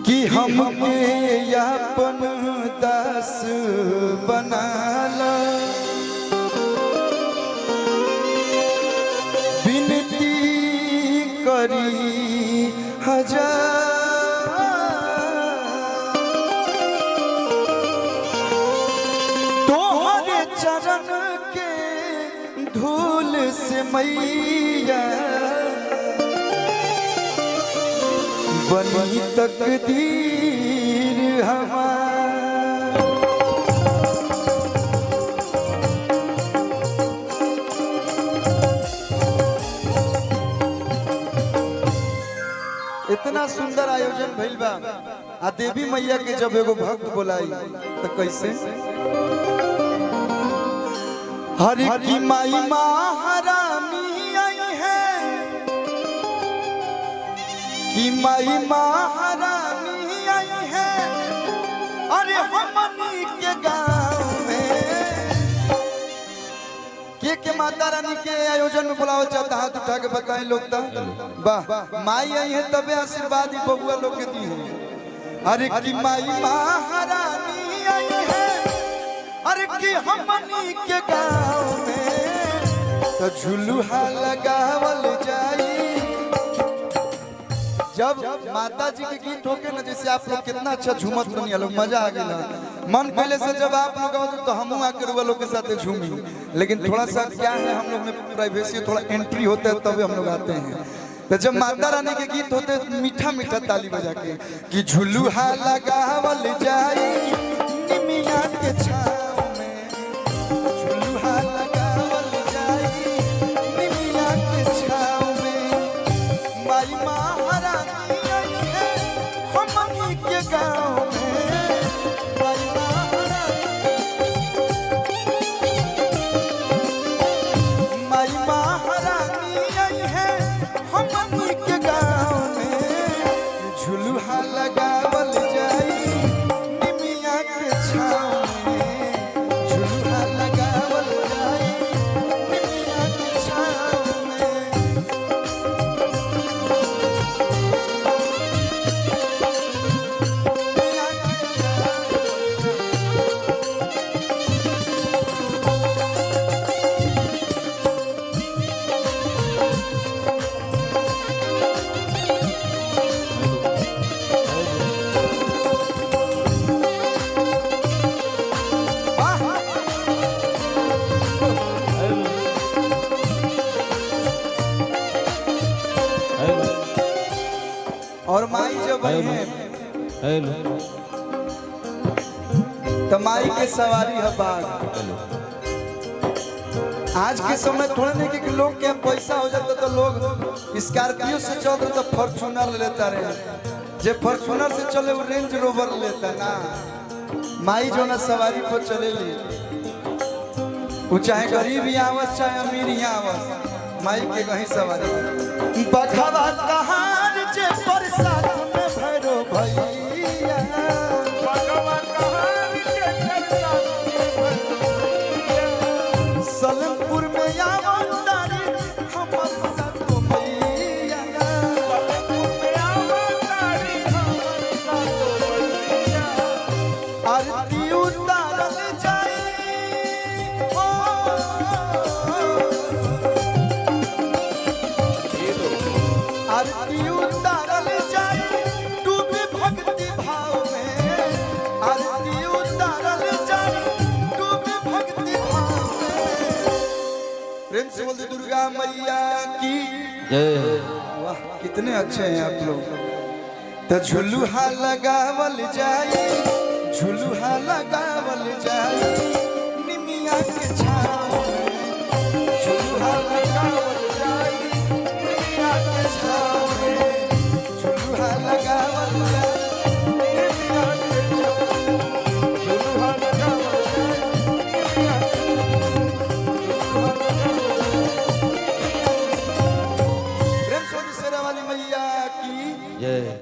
कि हमके अपन दास बनाला, विनती करी हजार, तोहरे चरण के धूल से मैया बनी तकदीर हमार। इतना सुंदर आयोजन भइल बा, आ देवी मैया के जब एगो भक्त बोलाई तो कैसे, हरि की माई महारानी आई है, कि माई महारानी आई है, अरे हमनी के गांव में के माता रानी के आयोजन में बुलाओ चाहता, हाथ उठा के बताएं लोग तो वाह, माई आई है तबे आशीर्वाद ही बबुआ लोग के दी है। अरे कि माई महारानी आई है, अरे कि हमनी के गांव में तो झुलुहा लगावल जाई। जब माता जी के गीत होके ना, जैसे आप लोग कितना अच्छा झूमत बनिया लोग, मजा आ गया मन पहले से। जब आप लोग गाओ तो हम आकर वो लोग के साथ झूमी, लेकिन थोड़ा सा क्या है हम लोग में प्राइवेसी, थोड़ा एंट्री होता है तब हम लोग आते हैं। तो जब माता रानी के गीत होते हैं मीठा मीठा ताली बजा के कि झुलुहा लगावल जाई निमिया के छाव में, झुलुहा लगावल जाई निमिया के छाव में, माई महारानी आई है हमनी के गांव में, माई महारानी आई है हमनी के गांव में, झुलुहा लगावल जाई निमिया के छाव में, झुलुहा लगावल जाई निमिया के छाव में। और माई जब आई है तो माई के सवारी है बाग। आज के समय थोड़ा नहीं कि लोग के पैसा हो जाता तो लोग स्कॉर्पियो से चल रहे तो फॉर्च्यूनर लेता रहे, जे फॉर्च्यूनर से चले वो रेंज रोवर लेता ना। माई जो ना सवारी पर चले ली, वो चाहे गरीब ही आवस चाहे अमीर ही आवस, माई के कहीं सवारी बखवा कहार जे पर साथ में भैरो भैया, बखवा कहार जे पर साथ में भैरो भैया, सलेमपुर में आवत तारी हमर साथ मैया, सलेमपुर में आवत तारी हमर साथ मैया, आरती उतारल जाई आरती उतारल जाई डूबी भक्ति भाव में, आरती उतारल जाई डूबी भक्ति भाव में। प्रेम से बोल दे दुर्गा मैया की जय। वाह कितने अच्छे हैं आप लोग। तो झुलुहा लगावल जाई, झुलुहा लगावल जाई निमिया के छाव में, झुलुहा लगावल जाई निमिया के छाव में, झुलुहा लगावल जाई निमिया के छाव में, झुलुहा लगावल जाई निमिया के छाव में, झुलुहा लगावल जाई। प्रेम से की जय।